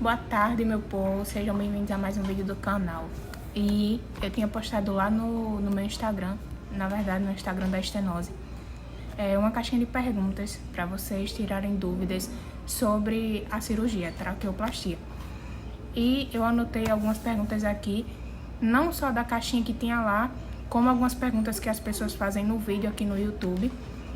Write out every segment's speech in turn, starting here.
Boa tarde, meu povo, sejam bem-vindos a mais um vídeo do canal. E eu tinha postado lá no meu Instagram, na verdade no Instagram da estenose, uma caixinha de perguntas para vocês tirarem dúvidas sobre a cirurgia, traqueoplastia. E eu anotei algumas perguntas aqui, não só da caixinha que tinha lá, como algumas perguntas que as pessoas fazem no vídeo aqui no YouTube.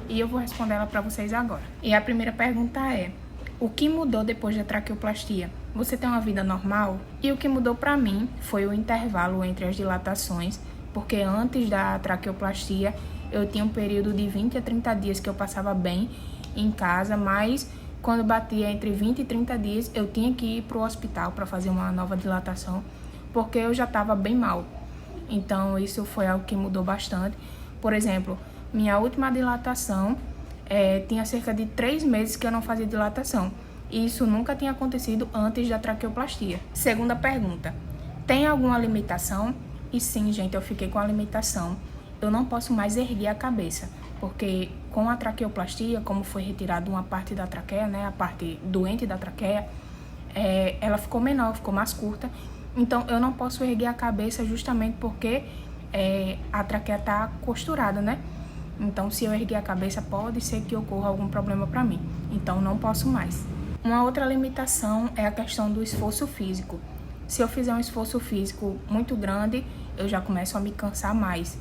E eu vou responder ela para vocês agora. E a primeira pergunta é: o que mudou depois da traqueoplastia? Você tem uma vida normal? E o que mudou para mim foi o intervalo entre as dilatações, porque antes da traqueoplastia eu tinha um período de 20 a 30 dias que eu passava bem em casa, mas quando batia entre 20 e 30 dias eu tinha que ir para o hospital para fazer uma nova dilatação, porque eu já estava bem mal. Então isso foi algo que mudou bastante. Por exemplo, minha última dilatação tinha cerca de 3 meses que eu não fazia dilatação. E isso nunca tinha acontecido antes da traqueoplastia. Segunda pergunta: tem alguma limitação? E sim, gente, eu fiquei com a limitação. Eu não posso mais erguer a cabeça, porque com a traqueoplastia, como foi retirada uma parte da traqueia, né, a parte doente da traqueia, ela ficou menor, ficou mais curta. Então eu não posso erguer a cabeça justamente porque a traqueia está costurada, né? Então se eu erguer a cabeça pode ser que ocorra algum problema para mim. Então não posso mais. Uma outra limitação é a questão do esforço físico. Se eu fizer um esforço físico muito grande, eu já começo a me cansar mais.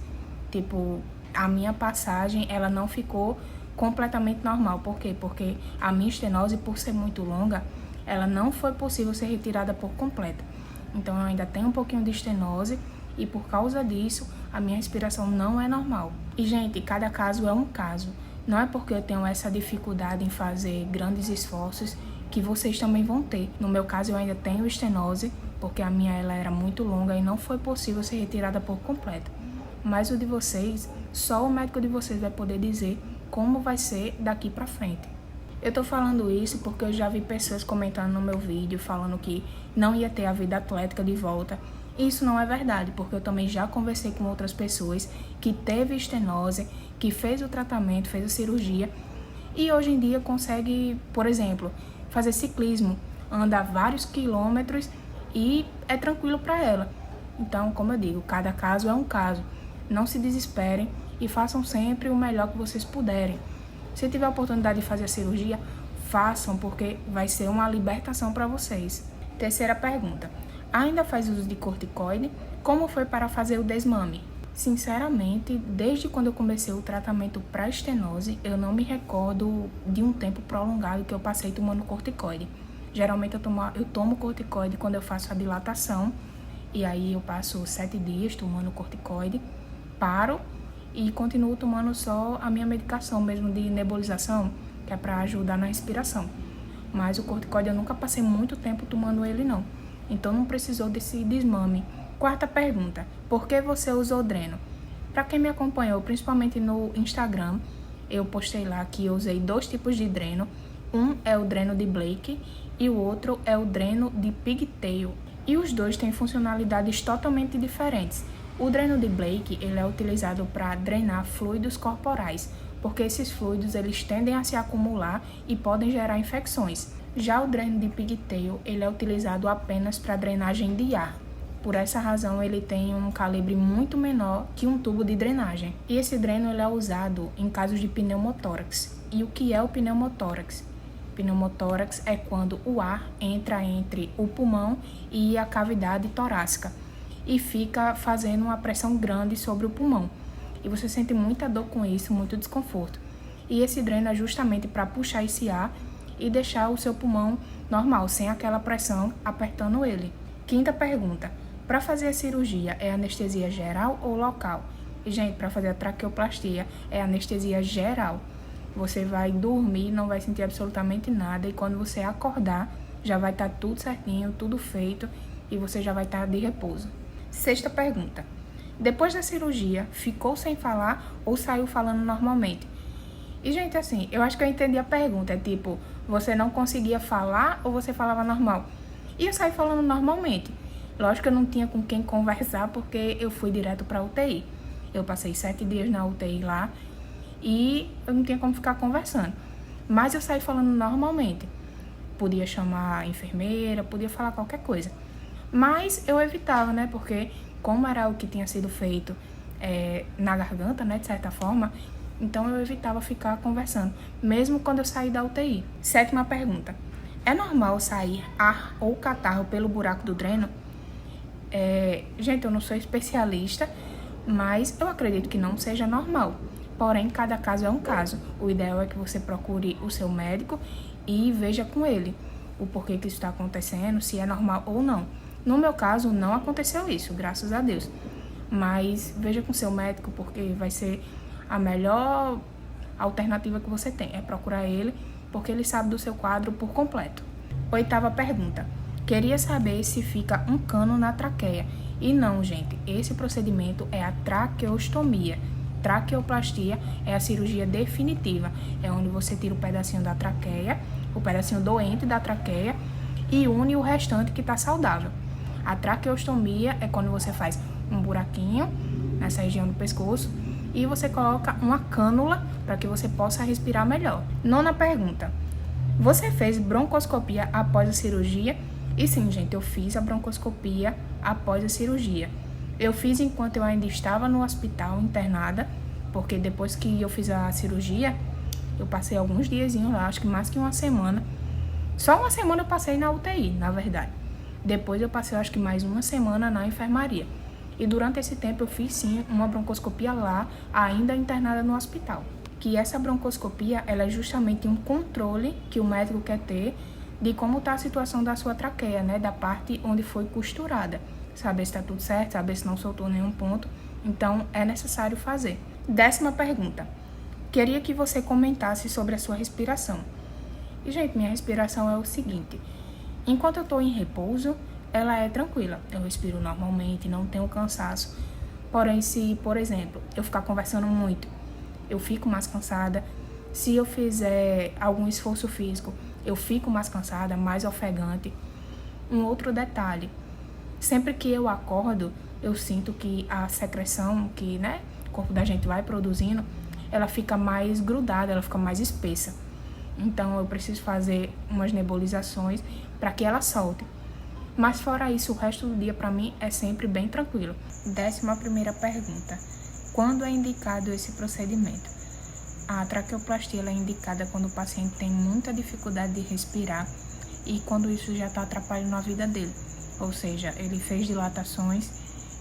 Tipo, a minha passagem, ela não ficou completamente normal. Por quê? Porque a minha estenose, por ser muito longa, ela não foi possível ser retirada por completo. Então eu ainda tenho um pouquinho de estenose e por causa disso, a minha respiração não é normal. E, gente, cada caso é um caso. Não é porque eu tenho essa dificuldade em fazer grandes esforços que vocês também vão ter. No meu caso, eu ainda tenho estenose, porque a minha ela era muito longa e não foi possível ser retirada por completo. Mas o de vocês, só o médico de vocês vai poder dizer como vai ser daqui pra frente. Eu tô falando isso porque eu já vi pessoas comentando no meu vídeo, falando que não ia ter a vida atlética de volta. Isso não é verdade, porque eu também já conversei com outras pessoas que teve estenose, que fez o tratamento, fez a cirurgia e hoje em dia consegue, por exemplo, fazer ciclismo, andar vários quilômetros e é tranquilo para ela. Então, como eu digo, cada caso é um caso. Não se desesperem e façam sempre o melhor que vocês puderem. Se tiver a oportunidade de fazer a cirurgia, façam, porque vai ser uma libertação para vocês. Terceira pergunta: ainda faz uso de corticoide? Como foi para fazer o desmame? Sinceramente, desde quando eu comecei o tratamento para estenose, eu não me recordo de um tempo prolongado que eu passei tomando corticoide. Geralmente eu tomo corticoide quando eu faço a dilatação, e aí eu passo 7 dias tomando corticoide, paro e continuo tomando só a minha medicação mesmo de nebulização, que é para ajudar na respiração. Mas o corticoide eu nunca passei muito tempo tomando ele não, então não precisou desse desmame. Quarta pergunta: por que você usou dreno? Para quem me acompanhou, principalmente no Instagram, eu postei lá que eu usei 2 tipos de dreno. Um é o dreno de Blake e o outro é o dreno de Pigtail. E os dois têm funcionalidades totalmente diferentes. O dreno de Blake ele é utilizado para drenar fluidos corporais, porque esses fluidos eles tendem a se acumular e podem gerar infecções. Já o dreno de Pigtail ele é utilizado apenas para drenagem de ar. Por essa razão, ele tem um calibre muito menor que um tubo de drenagem. E esse dreno ele é usado em casos de pneumotórax. E o que é o pneumotórax? Pneumotórax é quando o ar entra entre o pulmão e a cavidade torácica e fica fazendo uma pressão grande sobre o pulmão. E você sente muita dor com isso, muito desconforto. E esse dreno é justamente para puxar esse ar e deixar o seu pulmão normal, sem aquela pressão apertando ele. Quinta pergunta: para fazer a cirurgia, é anestesia geral ou local? E, gente, para fazer a traqueoplastia, é anestesia geral. Você vai dormir, não vai sentir absolutamente nada, e quando você acordar, já vai estar tudo certinho, tudo feito, e você já vai estar de repouso. Sexta pergunta: depois da cirurgia, ficou sem falar ou saiu falando normalmente? E, gente, assim, eu acho que eu entendi a pergunta. É tipo, você não conseguia falar ou você falava normal? E eu saí falando normalmente. Lógico que eu não tinha com quem conversar porque eu fui direto para a UTI. Eu passei 7 dias na UTI lá e eu não tinha como ficar conversando. Mas eu saí falando normalmente. podia chamar a enfermeira, podia falar qualquer coisa. Mas eu evitava, né? Porque como era o que tinha sido feito na garganta, né? De certa forma, então eu evitava ficar conversando, mesmo quando eu saí da UTI. 7ª pergunta. É normal sair ar ou catarro pelo buraco do dreno? Gente, eu não sou especialista, mas eu acredito que não seja normal. Porém, cada caso é um caso. O ideal é que você procure o seu médico e veja com ele o porquê que isso está acontecendo, se é normal ou não. No meu caso, não aconteceu isso, graças a Deus. Mas veja com seu médico, porque vai ser a melhor alternativa que você tem. É procurar ele, porque ele sabe do seu quadro por completo. 8ª pergunta. Queria saber se fica um cano na traqueia. E não, gente, esse procedimento é a traqueostomia. Traqueoplastia é a cirurgia definitiva. É onde você tira o pedacinho da traqueia, o pedacinho doente da traqueia e une o restante que está saudável. A traqueostomia é quando você faz um buraquinho nessa região do pescoço e você coloca uma cânula para que você possa respirar melhor. 9ª pergunta. Você fez broncoscopia após a cirurgia? E sim, gente, eu fiz a broncoscopia após a cirurgia. Eu fiz enquanto eu ainda estava no hospital internada, porque depois que eu fiz a cirurgia, eu passei alguns diazinhos lá, acho que mais que uma semana. Só uma semana eu passei na UTI, na verdade. Depois eu passei, acho que mais uma semana na enfermaria. E durante esse tempo eu fiz sim uma broncoscopia lá, ainda internada no hospital. Que essa broncoscopia, ela é justamente um controle que o médico quer ter de como está a situação da sua traqueia, né? Da parte onde foi costurada. Saber se está tudo certo, saber se não soltou nenhum ponto. Então, é necessário fazer. 10ª pergunta. Queria que você comentasse sobre a sua respiração. E, gente, minha respiração é o seguinte. Enquanto eu estou em repouso, ela é tranquila. Eu respiro normalmente, não tenho cansaço. Porém, se, por exemplo, eu ficar conversando muito, eu fico mais cansada. Se eu fizer algum esforço físico, eu fico mais cansada, mais ofegante. Um outro detalhe. Sempre que eu acordo, eu sinto que a secreção que, né, o corpo da gente vai produzindo, ela fica mais grudada, ela fica mais espessa. Então, eu preciso fazer umas nebulizações para que ela solte. Mas fora isso, o resto do dia para mim é sempre bem tranquilo. 11ª pergunta. Quando é indicado esse procedimento? A traqueoplastia ela é indicada quando o paciente tem muita dificuldade de respirar e quando isso já está atrapalhando a vida dele. Ou seja, ele fez dilatações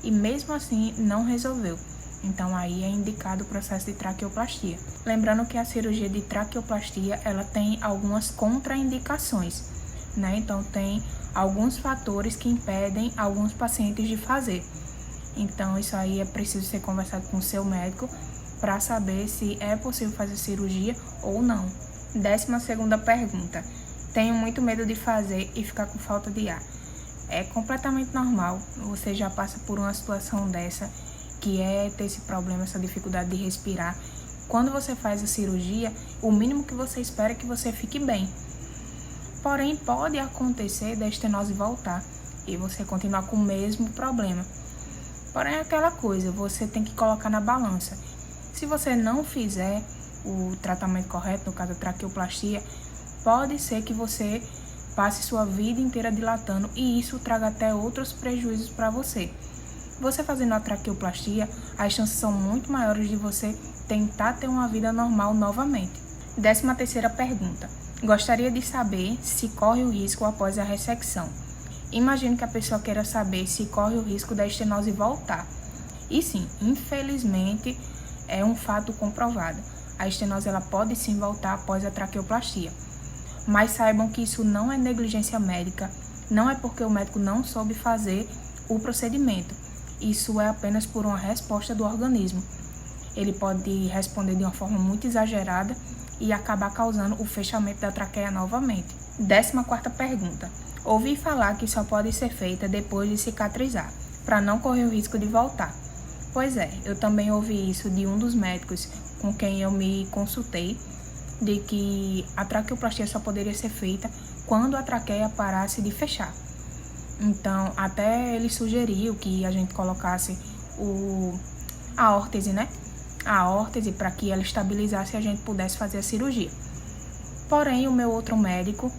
e mesmo assim não resolveu. Então aí é indicado o processo de traqueoplastia. Lembrando que a cirurgia de traqueoplastia ela tem algumas contraindicações, né? Então tem alguns fatores que impedem alguns pacientes de fazer. Então isso aí é preciso ser conversado com o seu médico para saber se é possível fazer cirurgia ou não. 12ª pergunta. Tenho muito medo de fazer e ficar com falta de ar. É completamente normal, você já passa por uma situação dessa, que é ter esse problema, essa dificuldade de respirar. Quando você faz a cirurgia, o mínimo que você espera é que você fique bem. Porém, pode acontecer da estenose voltar e você continuar com o mesmo problema. Porém, é aquela coisa, você tem que colocar na balança. Se você não fizer o tratamento correto, no caso a traqueoplastia, pode ser que você passe sua vida inteira dilatando e isso traga até outros prejuízos para você. Você fazendo a traqueoplastia, as chances são muito maiores de você tentar ter uma vida normal novamente. 13ª pergunta. Gostaria de saber se corre o risco após a ressecção. Imagino que a pessoa queira saber se corre o risco da estenose voltar. E sim, infelizmente, é um fato comprovado. A estenose ela pode sim voltar após a traqueoplastia. Mas saibam que isso não é negligência médica, não é porque o médico não soube fazer o procedimento. Isso é apenas por uma resposta do organismo. Ele pode responder de uma forma muito exagerada e acabar causando o fechamento da traqueia novamente. 14ª pergunta. Ouvi falar que só pode ser feita depois de cicatrizar, para não correr o risco de voltar. Pois é, eu também ouvi isso de um dos médicos com quem eu me consultei, de que a traqueoplastia só poderia ser feita quando a traqueia parasse de fechar. Então, até ele sugeriu que a gente colocasse a órtese, né? A órtese para que ela estabilizasse e a gente pudesse fazer a cirurgia. Porém, o meu outro médico,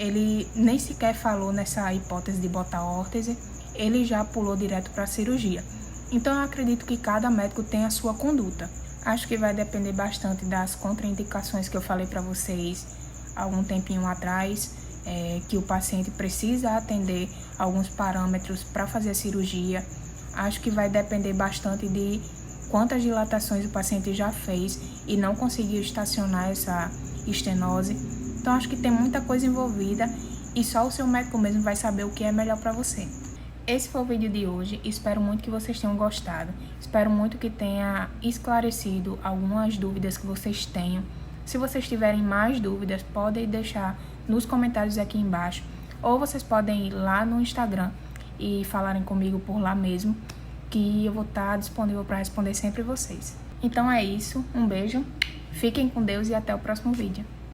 ele nem sequer falou nessa hipótese de botar órtese, ele já pulou direto para a cirurgia. Então, eu acredito que cada médico tem a sua conduta. Acho que vai depender bastante das contraindicações que eu falei para vocês algum tempinho atrás, que o paciente precisa atender alguns parâmetros para fazer a cirurgia. Acho que vai depender bastante de quantas dilatações o paciente já fez e não conseguiu estacionar essa estenose. Então, acho que tem muita coisa envolvida e só o seu médico mesmo vai saber o que é melhor para você. Esse foi o vídeo de hoje, espero muito que vocês tenham gostado, espero muito que tenha esclarecido algumas dúvidas que vocês tenham. Se vocês tiverem mais dúvidas, podem deixar nos comentários aqui embaixo, ou vocês podem ir lá no Instagram e falarem comigo por lá mesmo, que eu vou estar disponível para responder sempre vocês. Então é isso, um beijo, fiquem com Deus e até o próximo vídeo.